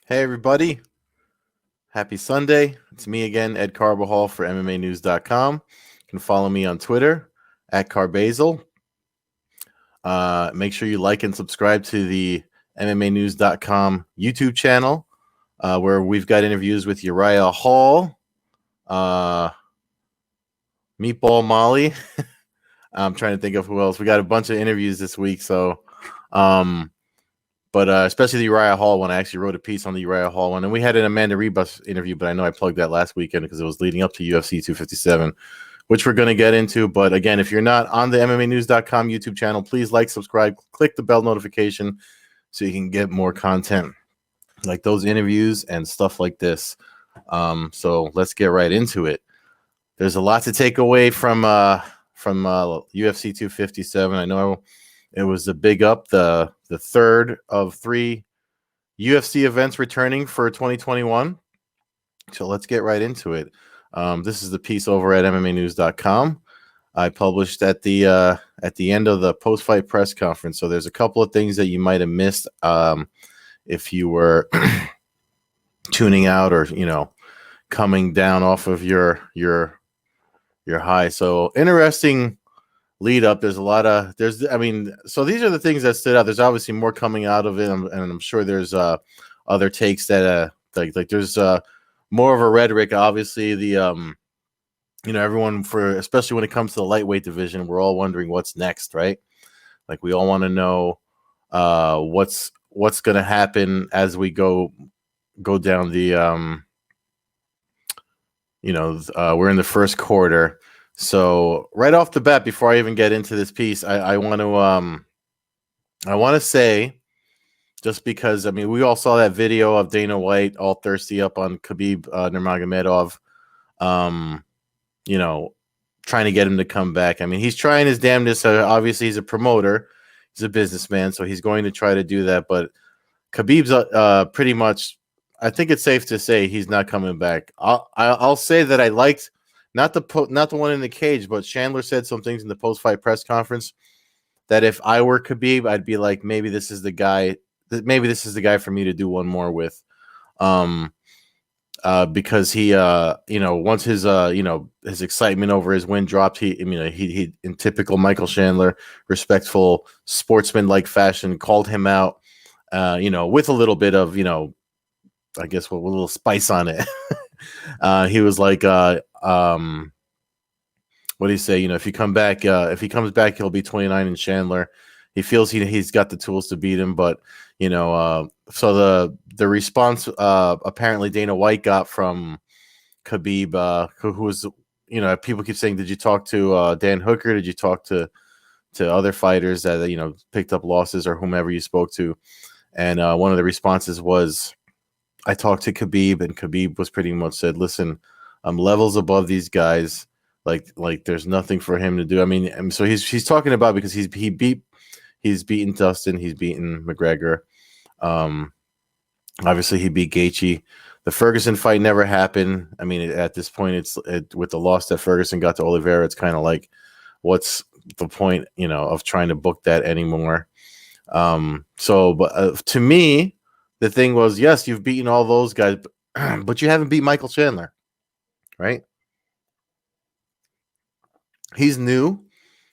Hey, everybody. Happy Sunday. It's me again, Ed Carbajal for MMAnews.com. You can follow me on Twitter at Carbazel. Make sure you like and subscribe to the MMAnews.com YouTube channel, where we've got interviews with Uriah Hall, Meatball Molly. I'm trying to think of who else. We got a bunch of interviews this week, but especially the Uriah Hall one. I actually wrote a piece on the Uriah Hall one, and we had an Amanda Rebus interview, but I know I plugged that last weekend because it was leading up to UFC 257, which we're going to get into. But again, if you're not on the MMAnews.com YouTube channel, please like, subscribe, click the bell notification so you can get more content like those interviews and stuff like this. So let's get right into it. There's a lot to take away from UFC 257. I know it was a big up, the third of 3 UFC events returning for 2021. So let's get right into it. This is the piece over at MMAnews.com. I published at the end of the post-fight press conference. So there's a couple of things that you might have missed if you were tuning out or coming down off of your high. So interesting lead up. There's so these are the things that stood out. There's obviously more coming out of it, and I'm sure there's other takes that like there's more of a rhetoric. Obviously, the everyone, especially when it comes to the lightweight division, we're all wondering what's next, right? Like we all want to know what's going to happen as we go down the we're in the first quarter. So right off the bat, before I even get into this piece, I want to say, just because we all saw that video of Dana White all thirsty up on Khabib Nurmagomedov, trying to get him to come back. He's trying his damnedest. Obviously, he's a promoter, he's a businessman, so he's going to try to do that. But Khabib's pretty much, I think it's safe to say he's not coming back. I'll say that I liked. Not the one in the cage, but Chandler said some things in the post-fight press conference that if I were Khabib, I'd be like, maybe this is the guy. Maybe this is the guy for me to do one more with, because he, once his, his excitement over his win dropped, he in typical Michael Chandler, respectful sportsman-like fashion, called him out, with a little bit of, I guess with a little spice on it. He was like, what do you say? If he comes back, he'll be 29 in Chandler. He feels he's got the tools to beat him, but so the response apparently Dana White got from Khabib, who was, people keep saying, did you talk to Dan Hooker? Did you talk to other fighters that picked up losses or whomever you spoke to? And one of the responses was, I talked to Khabib, and Khabib was pretty much said, listen, I'm levels above these guys. Like there's nothing for him to do. So he's talking about, because he's beaten Dustin, he's beaten McGregor. Obviously he beat Gaethje. The Ferguson fight never happened. At this point, with the loss that Ferguson got to Oliveira, it's kind of like, what's the point, of trying to book that anymore? But to me, the thing was, yes, you've beaten all those guys, but you haven't beat Michael Chandler, right? He's new.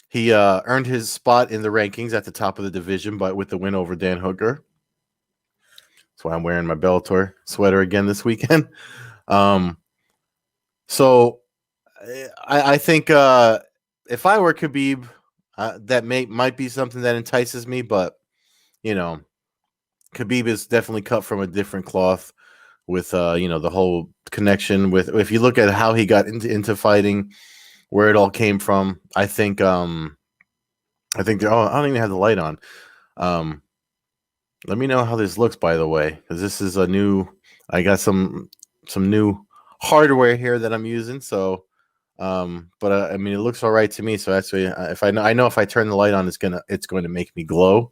He earned his spot in the rankings at the top of the division, but with the win over Dan Hooker. That's why I'm wearing my Bellator sweater again this weekend. So I think if I were Khabib, that might be something that entices me, but Khabib is definitely cut from a different cloth with the whole connection with, if you look at how he got into fighting, where it all came from. I think I don't even have the light on. Let me know how this looks, by the way, because this is I got some new hardware here that I'm using. So but it looks all right to me. So actually, if I know if I turn the light on, it's going to make me glow,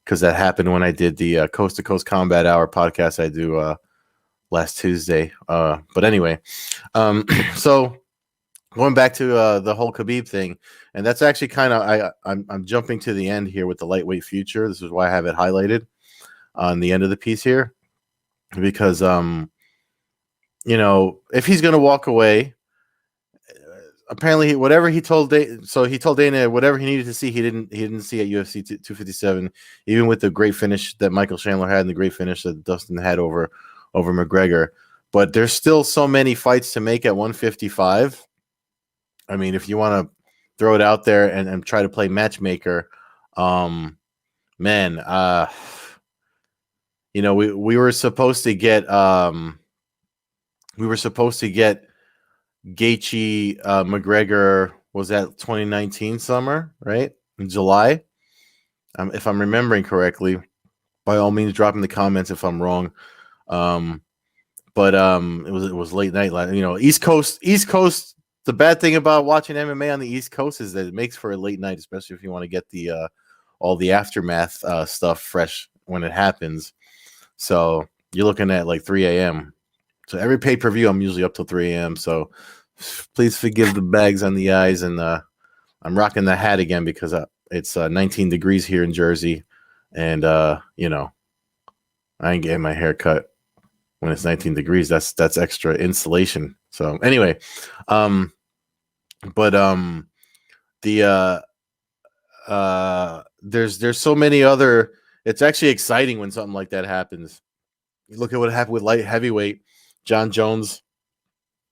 because that happened when I did the Coast to Coast Combat Hour podcast I do last Tuesday. But anyway, so going back to the whole Khabib thing, and that's actually kind of, I'm jumping to the end here with the lightweight future. This is why I have it highlighted on the end of the piece here. because if he's gonna walk away, apparently whatever he told he told Dana whatever he needed to see, he didn't see at UFC 257, even with the great finish that Michael Chandler had and the great finish that Dustin had over McGregor. But there's still so many fights to make at 155. I mean, if you want to throw it out there and try to play matchmaker, man, we were supposed to get Gaethje McGregor, was that 2019 summer, right? In July, if I'm remembering correctly. By all means, drop in the comments if I'm wrong. But it was late night. East Coast. The bad thing about watching MMA on the East Coast is that it makes for a late night, especially if you want to get the all the aftermath stuff fresh when it happens. So you're looking at like 3 a.m. So every pay-per-view, I'm usually up till 3 a.m. So please forgive the bags on the eyes. And I'm rocking the hat again because it's 19 degrees here in Jersey. And, I ain't getting my hair cut when it's 19 degrees. That's extra insulation. So anyway, there's so many other. It's actually exciting when something like that happens. You look at what happened with light heavyweight. John Jones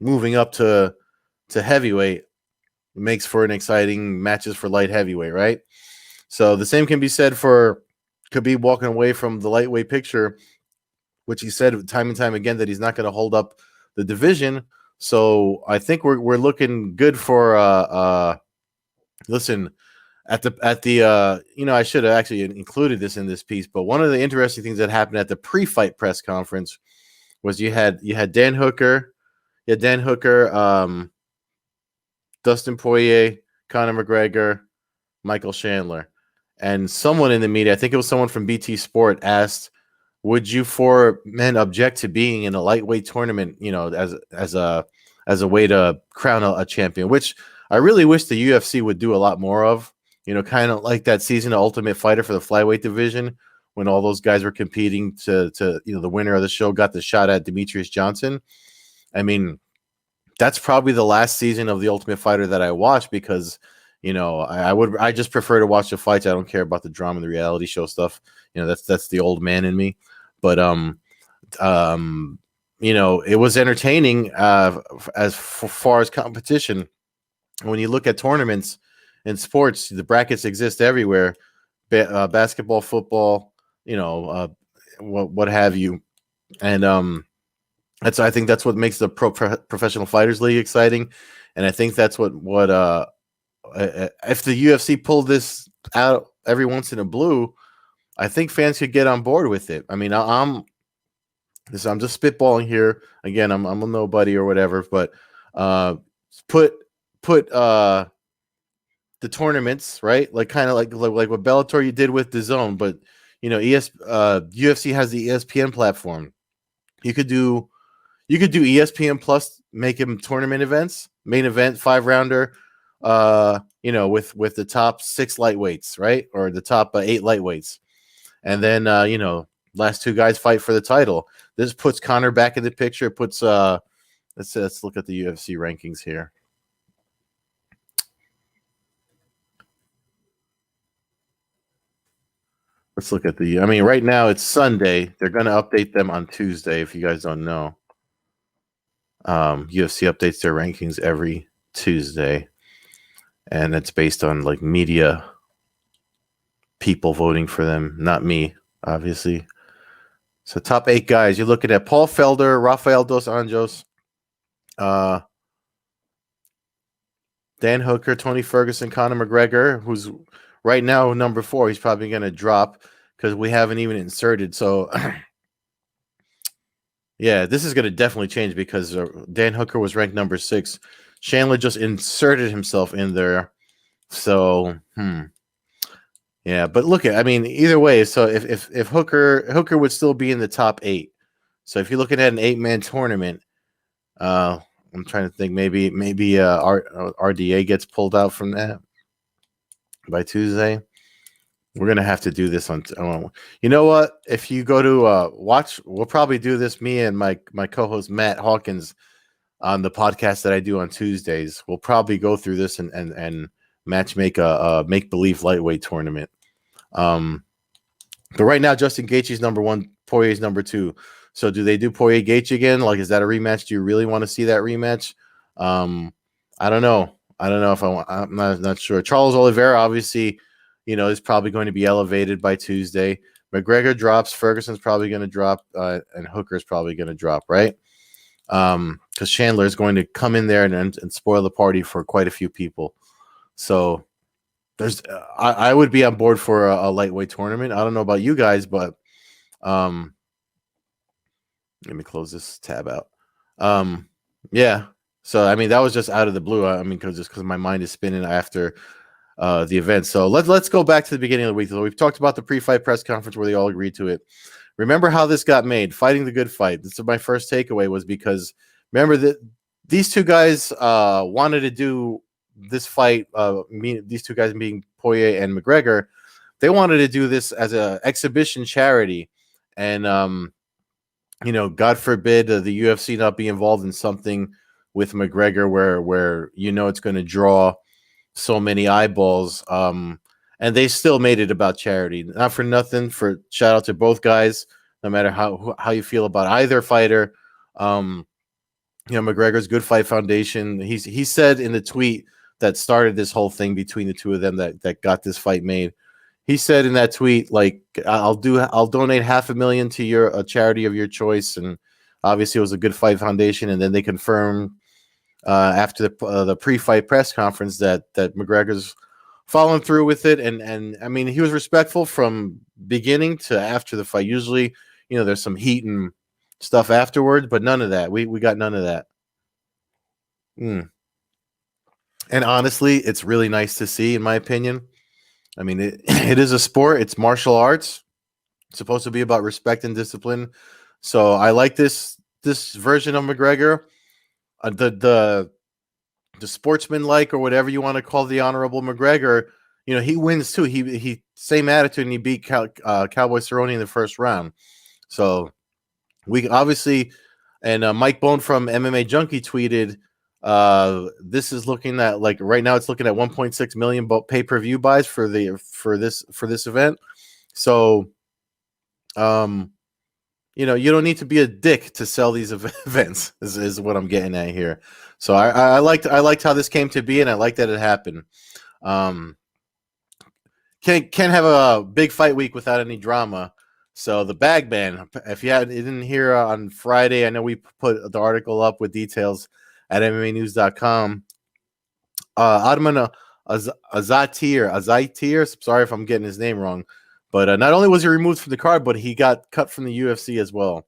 moving up to heavyweight makes for an exciting matches for light heavyweight, right? So the same can be said for Khabib walking away from the lightweight picture, which he said time and time again that he's not going to hold up the division. So I think we're looking good for listen, at the I should have actually included this in this piece, but one of the interesting things that happened at the pre-fight press conference was you had Dan Hooker, Dustin Poirier, Conor McGregor, Michael Chandler, and someone in the media, I think it was someone from BT Sport, asked, would you four men object to being in a lightweight tournament, as a way to crown a champion, which I really wish the UFC would do a lot more of, kind of like that season of Ultimate Fighter for the flyweight division when all those guys were competing to the winner of the show got the shot at Demetrius Johnson. I mean, that's probably the last season of the Ultimate Fighter that I watched because, I just prefer to watch the fights. I don't care about the drama and the reality show stuff. That's the old man in me. But it was entertaining as far as competition. When you look at tournaments in sports, the brackets exist everywhere. Basketball, football, what have you, and I think that's what makes the professional fighters league exciting, and I think that's what if the UFC pulled this out every once in a blue, I think fans could get on board with it. I mean, I'm just spitballing here. Again, I'm a nobody or whatever, but put the tournaments, right? Like kind of like what Bellator you did with DAZN, but UFC has the ESPN platform. You could do ESPN Plus, make them tournament events, main event 5-rounder, with the top 6 lightweights, right? Or the top 8 lightweights. And then last 2 guys fight for the title. This puts Conor back in the picture. It puts let's look at the UFC rankings here. Let's look at right now it's Sunday. They're going to update them on Tuesday if you guys don't know. UFC updates their rankings every Tuesday, and it's based on like media people voting for them, not me, obviously. So top 8 guys, you're looking at Paul Felder, Rafael Dos Anjos, Dan Hooker, Tony Ferguson, Conor McGregor, who's right now number 4. He's probably going to drop because we haven't even inserted. So yeah, this is going to definitely change because Dan Hooker was ranked number 6. Chandler just inserted himself in there. So, yeah, but look at, either way. So if Hooker would still be in the top 8. So if you're looking at an 8-man tournament, I'm trying to think maybe RDA gets pulled out from that by Tuesday. We're gonna have to do this on. You know what? If you go to watch, we'll probably do this. Me and my co-host Matt Hawkins on the podcast that I do on Tuesdays. We'll probably go through this and match make a make believe lightweight tournament. But right now, Justin Gaethje's number one, Poirier's number two. So do they do Poirier Gaethje again? Like, is that a rematch? Do you really want to see that rematch? I don't know. I don't know if I want. I'm not sure. Charles Oliveira, obviously, is probably going to be elevated by Tuesday. McGregor drops. Ferguson's probably going to drop, and Hooker's probably going to drop, right? Because Chandler is going to come in there and spoil the party for quite a few people. So I would be on board for a lightweight tournament. I don't know about you guys, but let me close this tab out. Yeah. So I mean, that was just out of the blue. I mean, because my mind is spinning after the event. So let's go back to the beginning of the week. So we've talked about the pre-fight press conference where they all agreed to it. Remember how this got made? Fighting the good fight. This is my first takeaway, was because remember that these two guys wanted to do this fight. These two guys being Poirier and McGregor, they wanted to do this as an exhibition charity, and God forbid the UFC not be involved in something with McGregor where it's going to draw so many eyeballs. And they still made it about charity. Not for nothing. For shout out to both guys, no matter how you feel about either fighter. McGregor's Good Fight Foundation. He said in the tweet that started this whole thing between the two of them that got this fight made. He said in that tweet, like, I'll donate $500,000 to a charity of your choice, and obviously it was a Good Fight Foundation. And then they confirmed after the pre-fight press conference that McGregor's following through with it, and I mean, he was respectful from beginning to after the fight. Usually, there's some heat and stuff afterwards, but none of that. We got none of that. And honestly, it's really nice to see, in my opinion. I mean, it is a sport. It's martial arts. It's supposed to be about respect and discipline. So I like this version of McGregor. The sportsman-like, or whatever you want to call the honorable McGregor, he wins too. He same attitude, and he beat Cowboy Cerrone in the first round. So we obviously, and Mike Bone from MMA Junkie tweeted, this is looking at, like, right now it's looking at 1.6 million pay-per-view buys for this event. So, you don't need to be a dick to sell these events. Is what I'm getting at here. So I liked how this came to be, and I like that it happened. Can't have a big fight week without any drama. So the bag ban, if you didn't hear on Friday, I know we put the article up with details at MMAnews.com. Adman Azaitir, sorry if I'm getting his name wrong, but not only was he removed from the card, but he got cut from the UFC as well.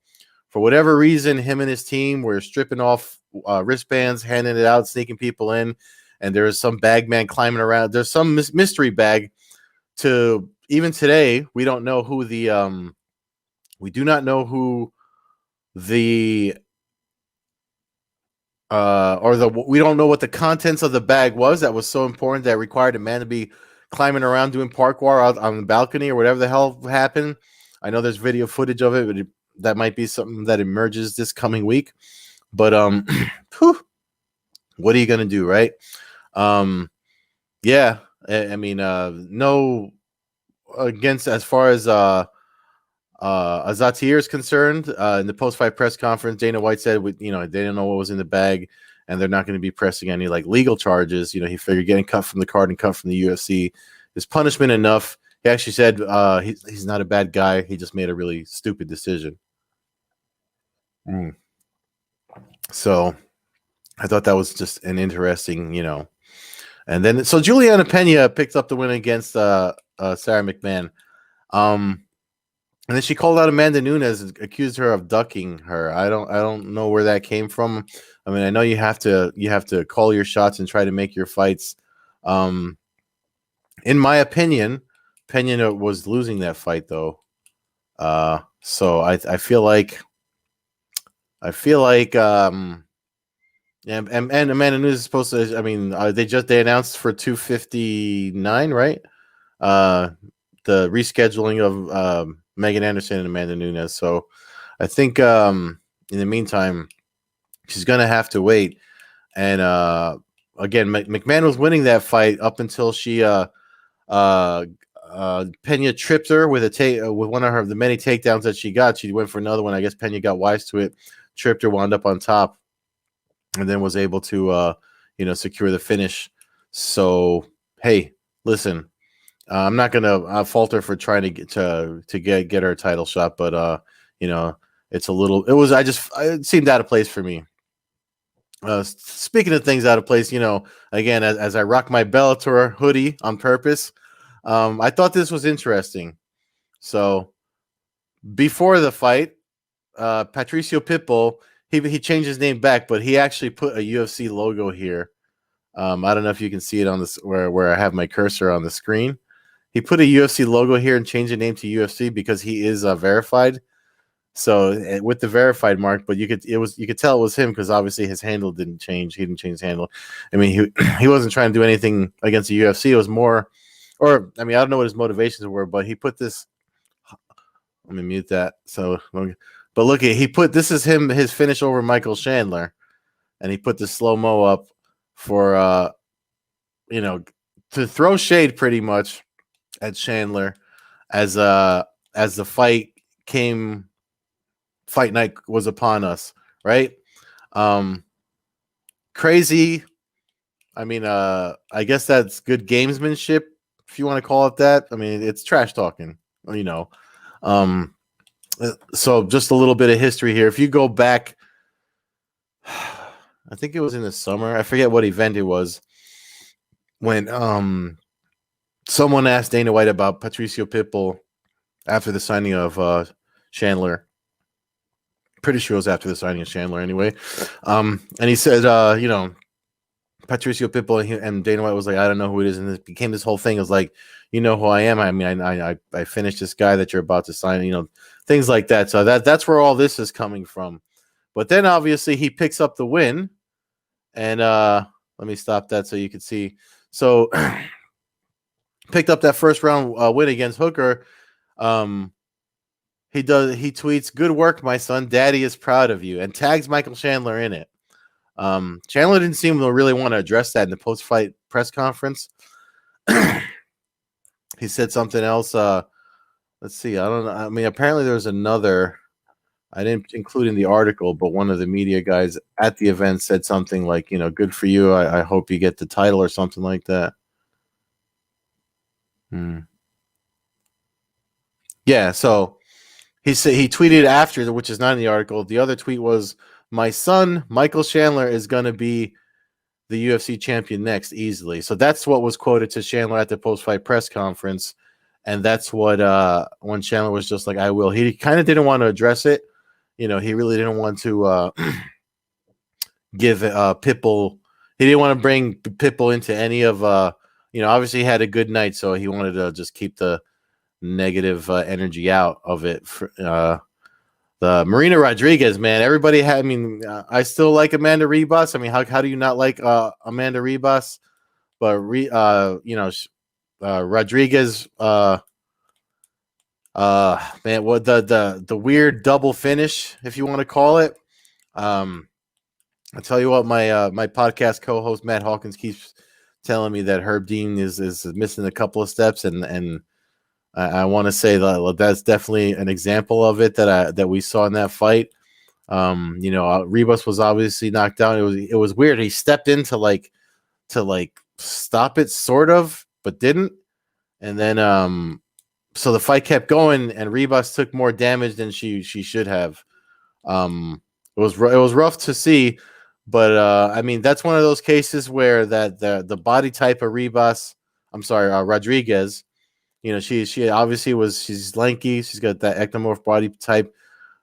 For whatever reason, him and his team were stripping off wristbands, handing it out, sneaking people in, and there was some bag man climbing around. There's some mystery bag. To even today, we don't know who we do not know who we don't know what the contents of the bag was that was so important that required a man to be climbing around doing parkour out on the balcony or whatever the hell happened. I know there's video footage of it, but that might be something that emerges this coming week. But what are you gonna do, right? Yeah, I mean, no against as far as Azatir is concerned. In the post-fight press conference, Dana White said, they didn't know what was in the bag, and they're not going to be pressing any legal charges. He figured getting cut from the card and cut from the UFC is punishment enough. He actually said he's not a bad guy. He just made a really stupid decision. So I thought that was just an interesting, And then, so Juliana Pena picked up the win against Sarah McMahon. And then she called out Amanda Nunes and accused her of ducking her. I don't know where that came from. I mean, I know you have to call your shots and try to make your fights. In my opinion, Pena was losing that fight though. So I feel like and Amanda Nunes is supposed to. I mean, they announced for 259, right? the rescheduling of Megan Anderson and Amanda Nunes. So I think in the meantime, she's gonna have to wait. And again, McMahon was winning that fight up until she Pena tripped her with with one of the many takedowns that she got. She went for another one. I guess Pena got wise to it, tripped her, wound up on top, and then was able to secure the finish. So hey, listen, I'm not gonna falter for trying to get her a title shot, but it's a little. It seemed out of place for me. Speaking of things out of place, again, as I rock my Bellator hoodie on purpose, I thought this was interesting. So before the fight, Patricio Pitbull, he changed his name back, but he actually put a UFC logo here. I don't know if you can see it on this where I have my cursor on the screen. He put a UFC logo here and changed the name to UFC because he is verified. So with the verified mark, but you could tell it was him because obviously his handle didn't change. He didn't change his handle. I mean, he wasn't trying to do anything against the UFC. It was more, or I mean, I don't know what his motivations were, but he put this. Let me mute that. So, but look, he put this is his finish over Michael Chandler, and he put the slow mo up for to throw shade pretty much at Chandler as the fight night was upon us, right? Crazy. I mean, I guess that's good gamesmanship, if you want to call it that. I mean, it's trash talking, so just a little bit of history here. If you go back, I think it was in the summer. I forget what event it was when someone asked Dana White about Patricio Pitbull after the signing of Chandler. Pretty sure it was after the signing of Chandler anyway. And he said, Patricio Pitbull and Dana White was like, I don't know who it is. And it became this whole thing. It was like, you know who I am. I mean, I finished this guy that you're about to sign, things like that. So that's where all this is coming from. But then obviously he picks up the win. And let me stop that so you can see. So picked up that first round win against Hooker. He tweets, "Good work, my son. Daddy is proud of you," and tags Michael Chandler in it. Chandler didn't seem to really want to address that in the post-fight press conference. He said something else. Let's see. I don't know. I mean, apparently there was another. I didn't include in the article, but one of the media guys at the event said something like, "Good for you. I hope you get the title," or something like that. Yeah. So. He said he tweeted after, which is not in the article. The other tweet was, "My son, Michael Chandler, is going to be the UFC champion next easily." So that's what was quoted to Chandler at the post-fight press conference. And that's what when Chandler was just like, "I will." He kind of didn't want to address it. He really didn't want to give Pitbull. He didn't want to bring Pitbull into any of obviously he had a good night, so he wanted to just keep the negative energy out of it. The Marina Rodriguez, man, everybody had. I mean, I still like Amanda Ribas. I mean, how do you not like Amanda Ribas? But Rodriguez, man, what the weird double finish, if you want to call it. I'll tell you what, my podcast co-host Matt Hawkins keeps telling me that Herb Dean is missing a couple of steps, and I want to say that that's definitely an example of it that we saw in that fight. Ribas was obviously knocked down. It was weird. He stepped in to stop it, sort of, but didn't. And then so the fight kept going, and Ribas took more damage than she should have. It was rough to see, but I mean, that's one of those cases where that the body type of Rodriguez. She obviously she's lanky. She's got that ectomorph body type.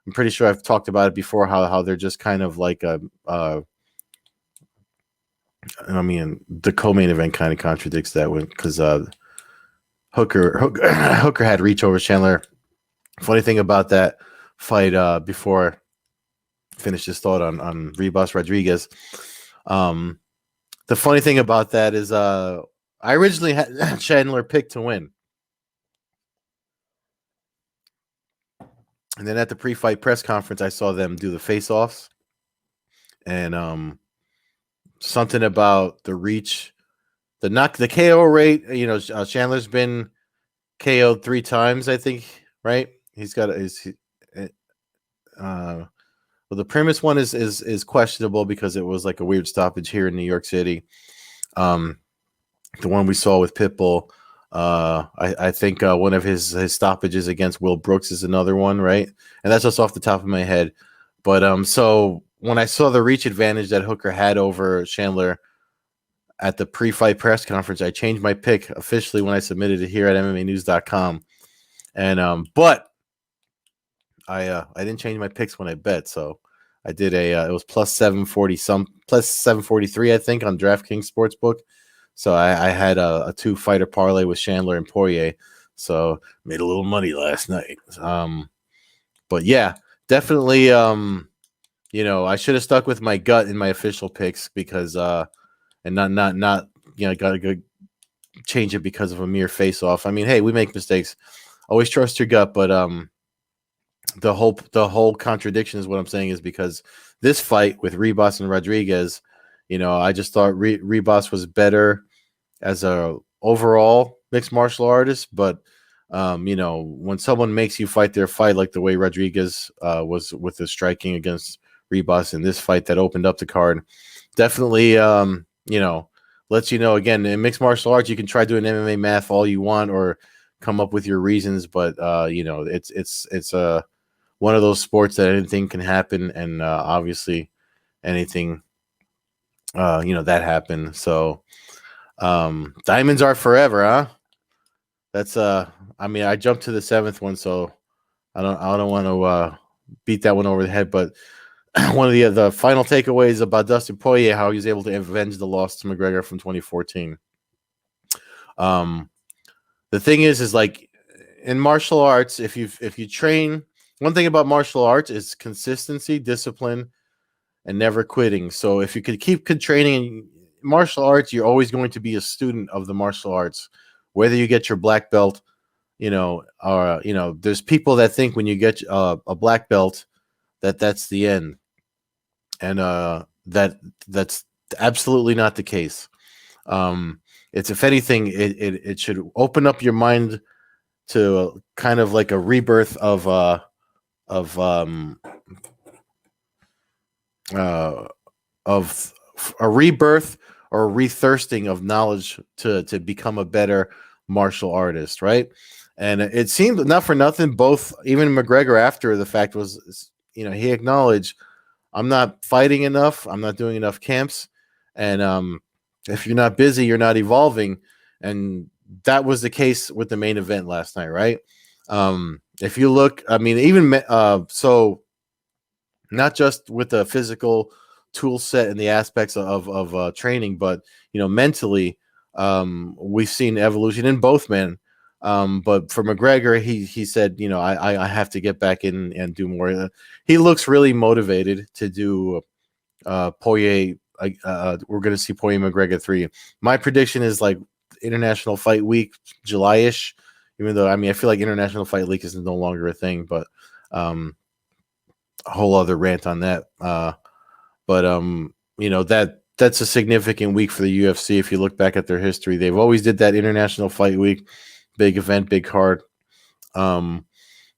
I'm pretty sure I've talked about it before, how they're just kind of like I mean, the co-main event kind of contradicts that one because Hooker had reach over Chandler. Funny thing about that fight, before I finish this thought on Ribas Rodriguez, the funny thing about that is I originally had Chandler picked to win. And then at the pre-fight press conference, I saw them do the face-offs, and something about the reach, the KO rate. Chandler's been KO'd 3 times, I think. Right? He's got well, the premise one is questionable because it was like a weird stoppage here in New York City. The one we saw with Pitbull. I think one of his stoppages against Will Brooks is another one, right? And that's just off the top of my head. But so when I saw the reach advantage that Hooker had over Chandler at the pre-fight press conference, I changed my pick officially when I submitted it here at MMAnews.com. And but I didn't change my picks when I bet, so I did it was plus 740 plus 743 I think on DraftKings Sportsbook. So I had a 2-fighter parlay with Chandler and Poirier, so made a little money last night. But yeah, definitely. I should have stuck with my gut in my official picks because and not got to change it because of a mere face off. I mean, hey, we make mistakes. Always trust your gut, but the whole contradiction is what I'm saying is because this fight with Ribas and Rodriguez, I just thought Ribas was better as a overall mixed martial artist, but when someone makes you fight their fight like the way Rodriguez was with the striking against Ribas in this fight that opened up the card, definitely lets you know again in mixed martial arts you can try doing MMA math all you want or come up with your reasons, but it's one of those sports that anything can happen, and obviously anything that happened. So diamonds are forever, huh? That's I mean, I jumped to the 7th one, so I don't want to beat that one over the head, but one of the final takeaways about Dustin Poirier, how he was able to avenge the loss to McGregor from 2014. The thing is like in martial arts, if you train, one thing about martial arts is consistency, discipline, and never quitting. So if you could keep training in martial arts, you're always going to be a student of the martial arts, whether you get your black belt, or there's people that think when you get a black belt that's the end, and that's absolutely not the case. It's, if anything, it should open up your mind to kind of like a rebirth of a rebirth or a rethirsting of knowledge to become a better martial artist, right? And it seemed, not for nothing, both, even McGregor after the fact was, he acknowledged, I'm not fighting enough, I'm not doing enough camps, and if you're not busy, you're not evolving. And that was the case with the main event last night, right? If you look, I mean, even so, not just with the physical tool set and the aspects of training, but mentally, we've seen evolution in both men. But for McGregor, he said, I have to get back in and do more. He looks really motivated to do Poirier. We're going to see Poirier McGregor 3. My prediction is like International Fight Week, July-ish. Even though, I mean, I feel like International Fight Week is no longer a thing, but a whole other rant on that. That's a significant week for the UFC. If you look back at their history, they've always did that International Fight Week, big event, big card. The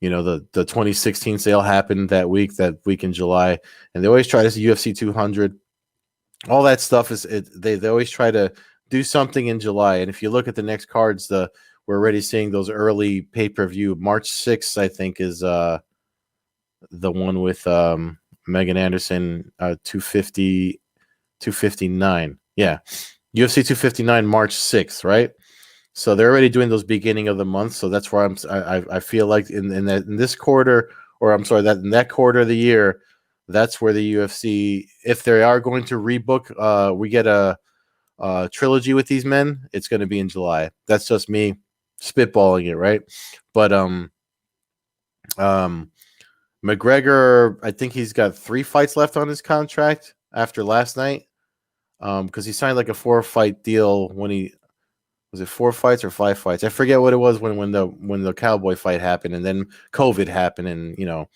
2016 sale happened that week in July, and they always try to see UFC 200. All that stuff they always try to do something in July. And if you look at the next cards, we're already seeing those early pay-per-view. March 6th, I think, is the one with Megan Anderson, 259. Yeah. UFC 259, March 6th, right? So they're already doing those beginning of the month. So that's why I feel like in this quarter, or I'm sorry, that in that quarter of the year, that's where the UFC, if they are going to rebook, we get a trilogy with these men, it's going to be in July. That's just me spitballing it, right? But McGregor, I think he's got 3 fights left on his contract after last night, because he signed like a 4-fight deal when he was it 4 fights or 5 fights? I forget what it was when the Cowboy fight happened, and then COVID happened, and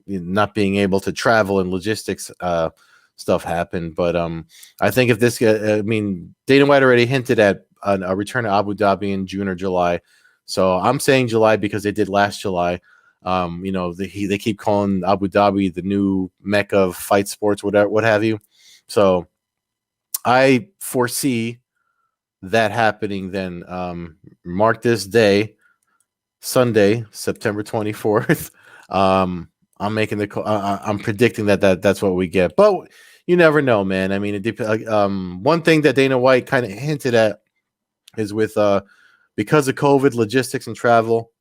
not being able to travel and logistics stuff happened. But I think if this, I mean, Dana White already hinted at a return to Abu Dhabi in June or July, so I'm saying July because they did last July. They keep calling Abu Dhabi the new mecca of fight sports, whatever, what have you. So I foresee that happening then. Mark this day, Sunday, September 24th. I'm making the call. I'm predicting that's what we get, but you never know, man. I mean, it depends. One thing that Dana White kind of hinted at is with because of COVID, logistics, and travel.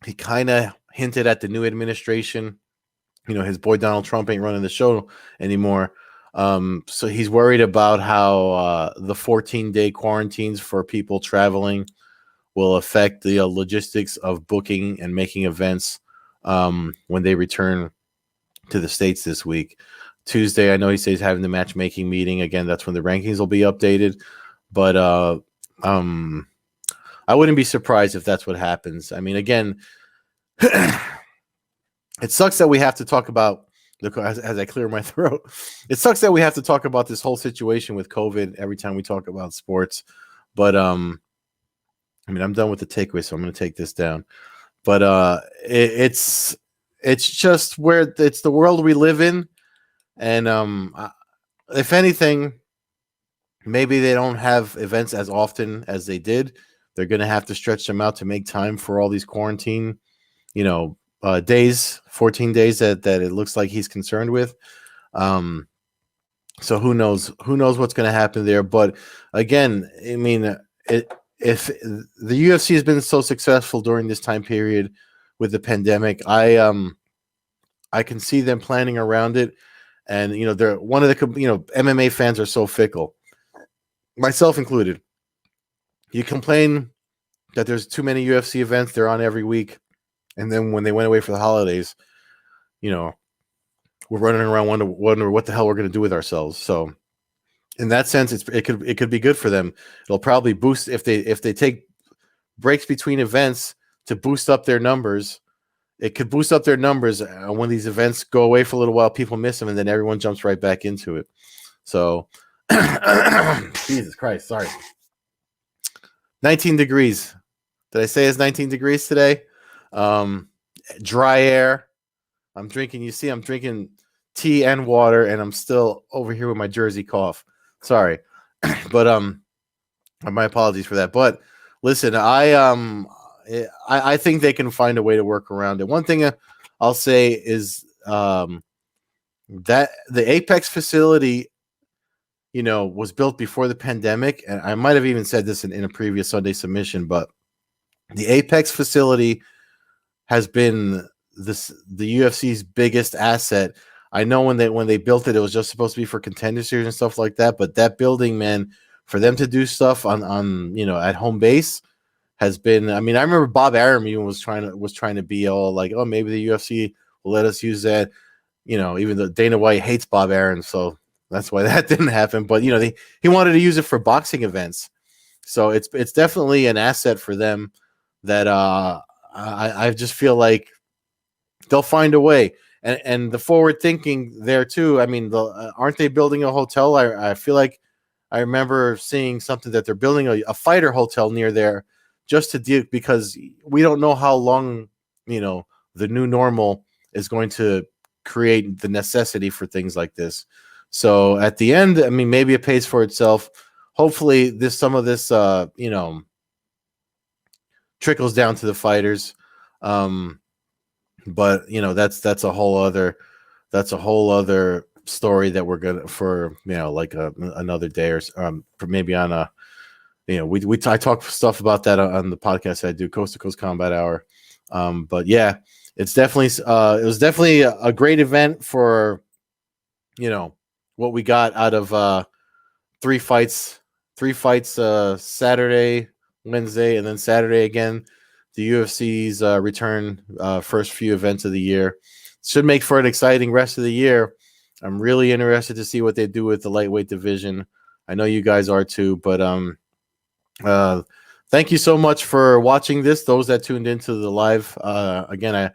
He kind of hinted at the new administration. His boy Donald Trump ain't running the show anymore. So he's worried about how the 14-day quarantines for people traveling will affect the logistics of booking and making events when they return to the States this week. Tuesday, I know he says he's having the matchmaking meeting. Again, that's when the rankings will be updated. But I wouldn't be surprised if that's what happens. I mean, again, it sucks that we have to talk about, as I clear my throat, it sucks that we have to talk about this whole situation with COVID every time we talk about sports. But I mean, I'm done with the takeaway, so I'm going to take this down. But it's just where it's the world we live in, and if anything, maybe they don't have events as often as they did. They're going to have to stretch them out to make time for all these quarantine, days, 14 days that it looks like he's concerned with. So who knows what's going to happen there. But again, I mean, if the UFC has been so successful during this time period with the pandemic, I can see them planning around it. And, they're one of the, MMA fans are so fickle, myself included. You complain that there's too many UFC events. They're on every week. And then when they went away for the holidays, we're running around wonder what the hell we're going to do with ourselves. So in that sense, it could be good for them. It'll probably boost if they take breaks between events to boost up their numbers. It could boost up their numbers when these events go away for a little while. People miss them, and then everyone jumps right back into it. So, Jesus Christ, sorry. 19 degrees. Did I say it's 19 degrees today? Dry air. I'm drinking tea and water, and I'm still over here with my Jersey cough. Sorry. But my apologies for that. But listen, I think they can find a way to work around it. One thing I'll say is that the Apex facility, was built before the pandemic, and I might have even said this in a previous Sunday submission, but the Apex facility has been the UFC's biggest asset. I know when they built it, it was just supposed to be for Contender Series and stuff like that. But that building, man, for them to do stuff on at home base has been. I mean, I remember Bob Arum even was trying to be all like, oh, maybe the UFC will let us use that. Even though Dana White hates Bob Arum, so that's why that didn't happen. But he wanted to use it for boxing events, so it's definitely an asset for them that I just feel like they'll find a way. And the forward thinking there too. I mean, aren't they building a hotel? I feel like I remember seeing something that they're building a fighter hotel near there just to deal, because we don't know how long, the new normal is going to create the necessity for things like this. So at the end, I mean, maybe it pays for itself. Hopefully some of this, trickles down to the fighters. But that's a whole other story that we're gonna for like another day or maybe on a I talk stuff about that on the podcast I do, Coast to Coast Combat Hour. But yeah, it was definitely a great event for what we got out of three fights Saturday, Wednesday, and then Saturday again. The UFC's return, first few events of the year, should make for an exciting rest of the year. I'm really interested to see what they do with the lightweight division. I know you guys are too. But thank you so much for watching this. Those that tuned into the live, again,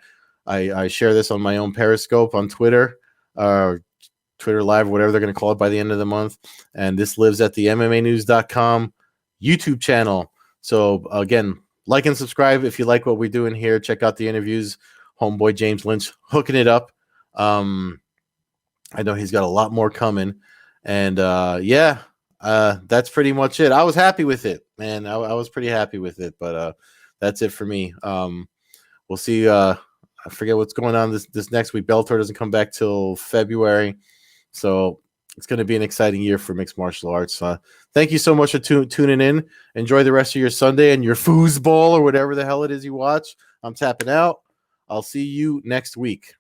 I share this on my own Periscope on Twitter, Twitter Live, whatever they're going to call it by the end of the month. And this lives at the MMAnews.com YouTube channel. So again, like and subscribe if you like what we're doing here. Check out the interviews. Homeboy James Lynch hooking it up. I know he's got a lot more coming. And that's pretty much it. I was happy with it, man. I was pretty happy with it, but that's it for me. We'll see. I forget what's going on this next week. Bellator doesn't come back till February, so it's going to be an exciting year for mixed martial arts. Thank you so much for tuning in. Enjoy the rest of your Sunday and your foosball or whatever the hell it is you watch. I'm tapping out. I'll see you next week.